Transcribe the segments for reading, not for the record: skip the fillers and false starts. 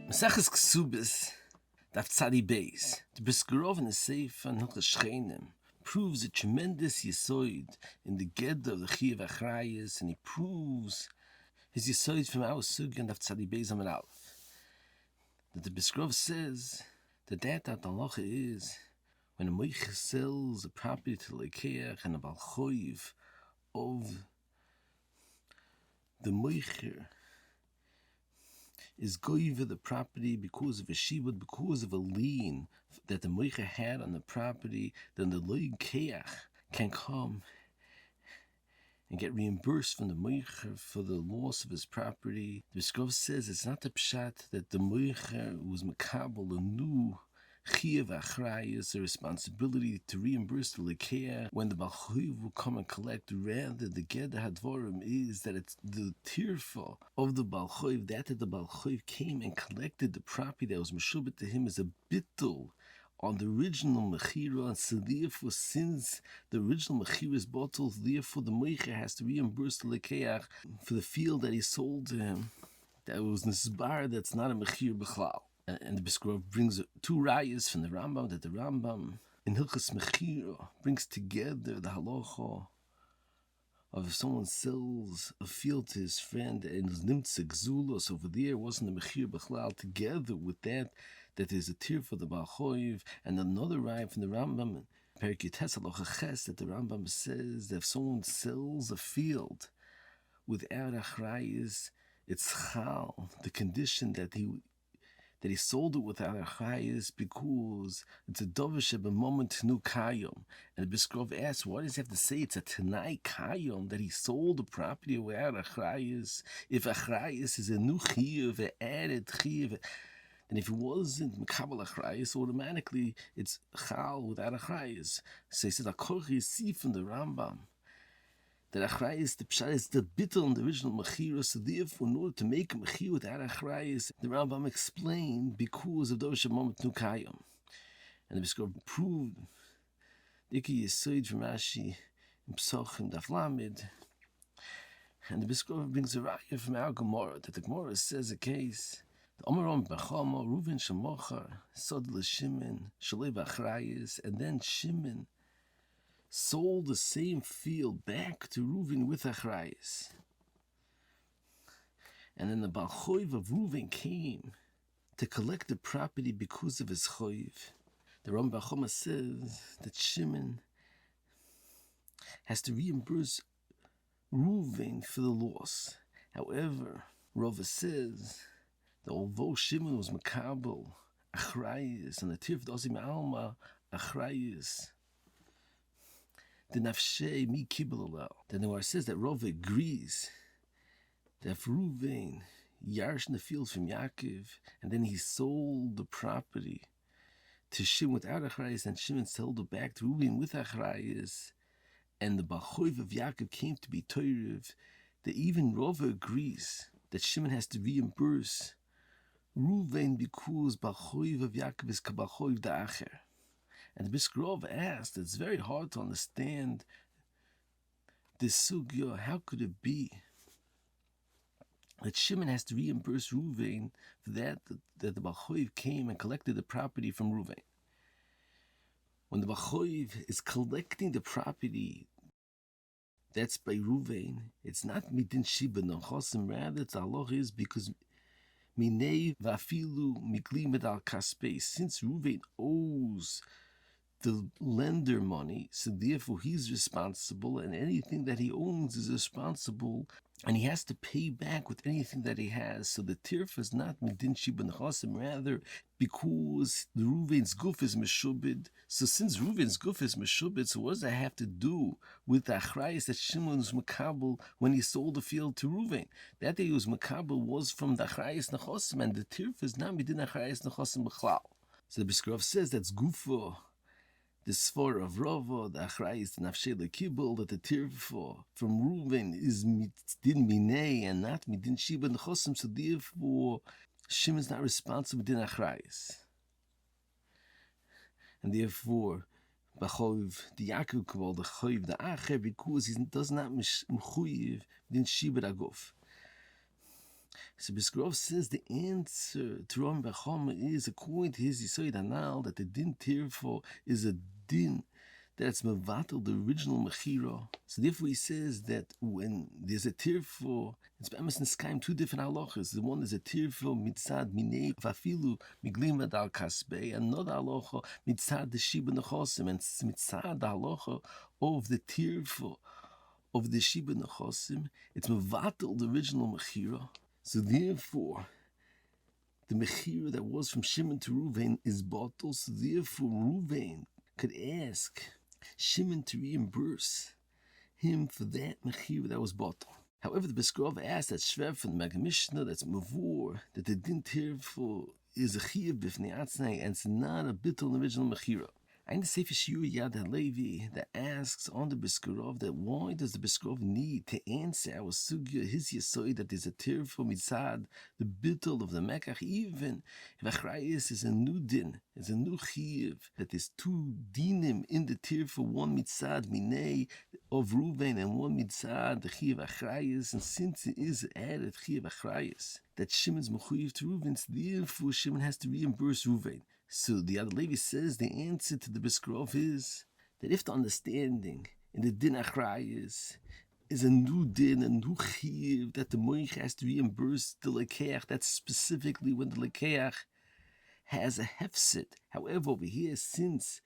Mesachas Kesubos, daf tzadi beis. The Brisker Rav in the Sefer and Shchenim proves a tremendous yisoid in the ged of the chiuv achraiot, and he proves his yisoid from our sugya and daf tzadi beis amid alav. That the Brisker Rav says that the halacha is when a Machar sells a property to the lekeach and a chiuv of the Machar is goiva the property because of a shibud, because of a lien that the Machar had on the property, then the lekeach can come and get reimbursed from the Machar for the loss of his property. The Brisker Rav says it's not the pshat that the Machar was makabel a new chiuv achraiot, the responsibility to reimburse the lekeach when the chiuv will come and collect. Rather, the geder hadvarim is that it's the tirfa of the chiuv, that the chiuv came and collected the property that was meshubet to him as a bittul on the original mechira, and so therefore, since the original mechira is bottled, therefore the Machar has to reimburse the lekeach for the field that he sold to him. That was nisbar, that's not a mechir b'chlal. And the Brisker Rav brings two rayas from the Rambam, that the Rambam in Hilchas Mechira brings together the halacha of if someone sells a field to his friend and is nimtza gzulos over there, wasn't the mechir b'chlal, together with that is a tir for the balchoiv. And another raya from the Rambam, Perek Yutes halacha ches, that the Rambam says that if someone sells a field without achraiot, it's chal, the condition that he sold it without achraiot, because it's a dover sheb'moment nu kayom. And the Brisker Rav asks, why does he have to say it's a tenai kayom that he sold the property without achraiot? If achraiot is a new chiuv, an added chiuv, and if it wasn't mekabel achraiot, automatically it's chal without achraiot. So he says, Akoch you see from the Rambam that achraiot, the pshat is the bittul on the original mechira, so therefore in order to make a mechira without achraiot, the Rambam explained because of those moment nu kayom. And the Brisker Rav proved Diki Yisoid from Rashi in Psochim Daf Lamed. And the Brisker Rav brings a raya from our Gemara, that the Gemara says a case. The Omerom Bechama Reuven Shemachar Sod LeShimon Shalei Achraiot, and then Shimon sold the same field back to Reuven with achraiot. And then the balchoiv of Reuven came to collect the property because of his choiv. The Rambam Bechama says that Shimon has to reimburse Reuven for the loss. However, Rava says that although Shimon was makabel achraiot and the tir of Osim Alma achraiot, the nafshei mi kibel alav. Then the Gemara says that Rav agrees that if Reuven yarshed in the field from Yaakov, and then he sold the property to Shimon without achraiot, and Shimon sold it back to Reuven with achraiot, and the balchoiv of Yaakov came to be toirev, that even Rav agrees that Shimon has to reimburse Reuven because balchoiv of Yaakov is kabalchoiv da'acher. And the Brisker Rav asked, it's very hard to understand this sugya. How could it be that Shimon has to reimburse Reuven for that the balchoiv came and collected the property from Reuven? When the balchoiv is collecting the property, that's by Reuven, it's not midin shiba nochosim, rather it's alav is because minei vafilu miklimed al kaspei, since Reuven owes the lender money, so therefore he's responsible, and anything that he owns is responsible, and he has to pay back with anything that he has. So the tirf is not midin shiba nechasim, rather because the Reuven's guf is meshubed. So since Reuven's guf is meshubed, so what does that have to do with the achraiot that Shimon was makabel when he sold the field to Reuven? That he was makabel was from the achraiot nechasim, and the tirf is not midin achraiot nechasim b'chlal. So the Brisker Rav says that's gufa. The sfor of Rava, the achraiot, the nafshei lekibel, that the tirfa from Reuven is midin minei and not midin shiba nechosim, so therefore Shimon is not responsible midin achraiot. And therefore, b'choiv the Yaakov called the choiv the acher, because he does not mechuyev midin shiba aguf. So Brisker Rav says the answer to Ram Bechama is, according to his Yisoid Anal, that the din tirfo is a din that's mevatel the original mechira. So therefore he says that when there's a tirfo, it's be'emes niskayim two different halachas. The one is a tirfo mitzad minei vafilu miglim dal kasbei, another halacha mitzad the shiba nechosim, and mitzad the halacha of the tirfo of the shiba nechosim, it's mevatel the original mechira. So therefore, the mechira that was from Shimon to Ruvain is bottle. So therefore, Ruvain could ask Shimon to reimburse him for that mechira that was bottle. However, the Brisker Rav asked that shver from the Maggid Mishnah that's mavur, that the din tirfo is a chiuv b'fnei atznai, and it's not a bittul original mechira. I say for Shiur Yad HaLevi that asks on the Brisker Rav that why does the Brisker Rav need to answer our sugya, his yesod, that there's a tirfo mitzad, the bittul of the Mechar, even if achraiot is a new din, is a new chiuv, that there's two dinim in the tirfo, one mitzad minei of Ruvain and one mitzad the chiuv achraiot, and since it is added chiuv achraiot, that Shimon's mechuyev to Ruvain, therefore Shimon has to reimburse Ruvain. So the Yad HaLevi says the answer to the Brisker Rav is that if the understanding in the din achraiot is a new din, a new chiuv, that the moich has to reimburse the lekeach, that's specifically when the lekeach has a hefset. However, over here, since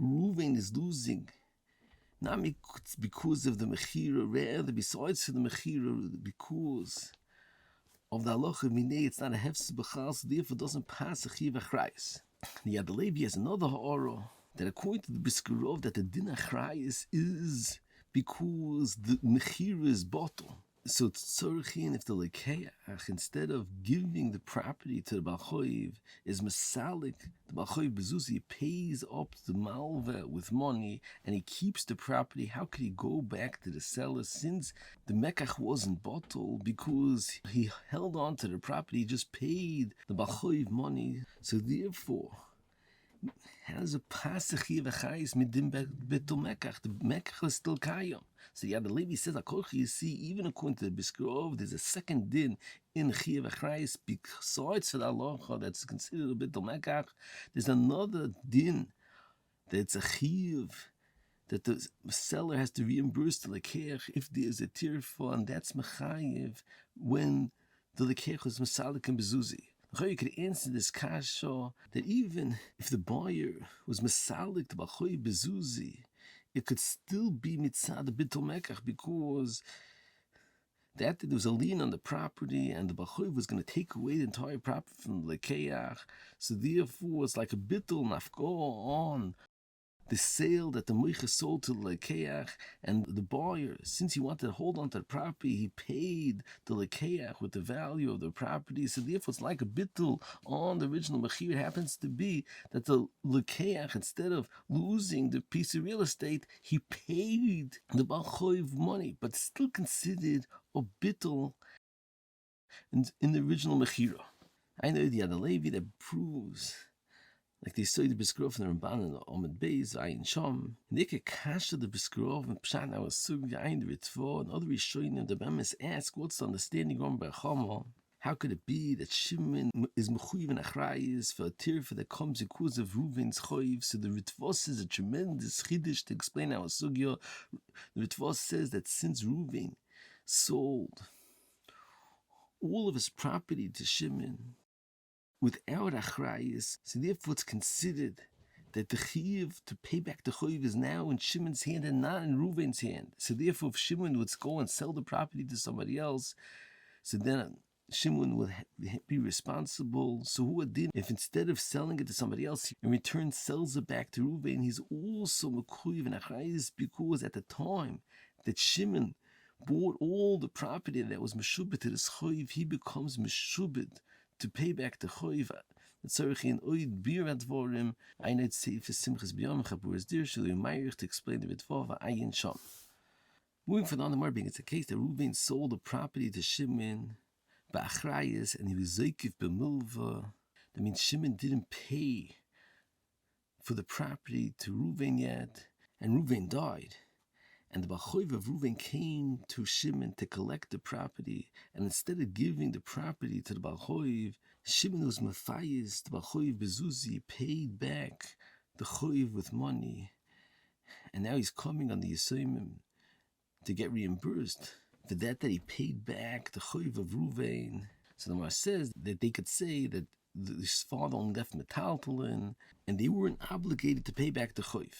Ruvain is losing, not because of the mechira, rather besides for the mechira, because of the halacha minei, it's not a hefset b'chal, so therefore doesn't pass a chiuv achraiot. The Yad HaLevi has another ha'ara that according to the Brisker Rav that the din achraiot is because the mechira is bottle. So it's tzorchin if the lekeach, instead of giving the property to the balchoiv, is masalik, the balchoiv bezuzi pays up the malva with money and he keeps the property. How could he go back to the seller since the mekach wasn't bottled because he held on to the property, he just paid the balchoiv money. So therefore, has a pasach chiuv achraiot midim betul mekach. The mekach is still kayam. So Yad HaLevi says, you see, even according to the Brisker Rav, there's a second din in chiuv achraiot besides for the halacha that's considered a betul mekach. There's another din that's a chiuv that the seller has to reimburse the lekeach if there's a tirfo, and that's mechayev when the lekeach is masalik and bezuzi. You could answer this kasha that even if the buyer was masalik to b'choy bezuzi, it could still be mitzad bitul mekach because that there was a lien on the property and the b'choy was going to take away the entire property from the lekeach. So therefore, it's like a bitul nafko on the sale that the moicha sold to the lekeach, and the buyer, since he wanted to hold on to the property, he paid the lekeach with the value of the property. So therefore, it's like a bittul on the original mechir. It happens to be that the lekeach, instead of losing the piece of real estate, he paid the balchoiv money, but still considered a bittul in the original mechira. I know the Yad HaLevi that proves, like they say the Brisker Rav and the Ramban and the Omid Beis, Ayin Sham, and they could kasha the Brisker Rav and Pshat now Sugya Ayin the Ritva and other Rishonim. The Bemis ask, what's the understanding on Bechama? How could it be that Shimon is mechuyev and achraiot for a tirfa that comes because of Ruvain's choiv? So the Ritva says a tremendous chiddush to explain our sugya. The Ritva says that since Ruvain sold all of his property to Shimon without achraiot, so therefore it's considered that the chiuv to pay back the choiv is now in Shimon's hand and not in Ruvain's hand. So therefore, if Shimon would go and sell the property to somebody else, so then Shimon would be responsible. So who did, if instead of selling it to somebody else, he in return sells it back to Ruvain, he's also mechuyev and achraiot, because at the time that Shimon bought all the property that was meshubed to this choiv, he becomes meshubed to pay back the choiv. To explain the Ritva Ayin Sham. Moving from the Marbing, it's a case that Ruvain sold the property to Shimon ba'achraiot, and he was zakaf bimilveh. That means Shimon didn't pay for the property to Ruvain yet, and Ruvain died. And the Balchoiv of Reuven came to Shimon to collect the property, and instead of giving the property to the Balchoiv, Shimon was Matthias, the Balchoiv Bezuzi, paid back the Choiv with money. And now he's coming on the Yisayimim to get reimbursed for that he paid back the Choiv of Reuven. So the Machar says that they could say that his father only left metaltalin, and they weren't obligated to pay back the Choiv.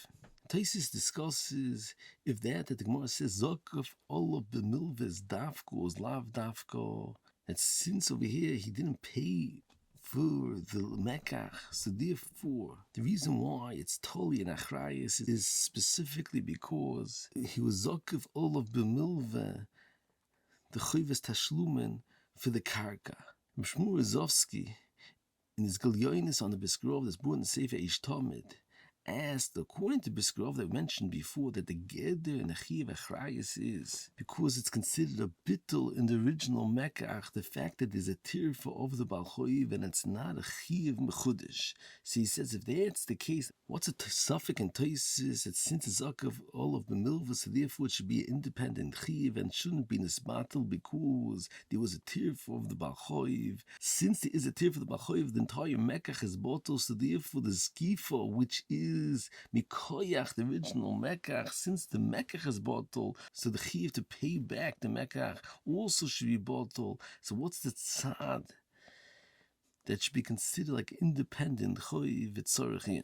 Taisis discusses if that the Gemara says zakaf alav bimilveh is dafko, is lav dafko, that since over here he didn't pay for the Machar, so therefore the reason why it's totally an achraiot is specifically because he was zakaf alav bimilveh, the chayvus tashlumen for the karka. Mishmur Azovsky, in his Gilyonis on the Brisker Rav that's brought in the Sefer Ish Tamid, asked, according to Brisker Rav that we mentioned before, that the Geder and the chiuv achraiot is because it's considered a bittul in the original Machar, the fact that there's a tirfa over the Balchoiv and it's not a chiuv mechudesh. So he says, if that's the case, what's a suffix in Taisis that since it's zakaf alav bimilveh, so therefore it should be an independent chiuv and shouldn't be nisbatel because there was a tirfa of the Balchoiv. Since there is a tirfa of the Balchoiv, the entire Machar is bottled, so therefore the skifa, which is mikoyach, the original Machar, since the Machar is bottled, so the chiuv to pay back the Machar also should be bottled. So what's the tzad that should be considered like independent choiv v'tzorich?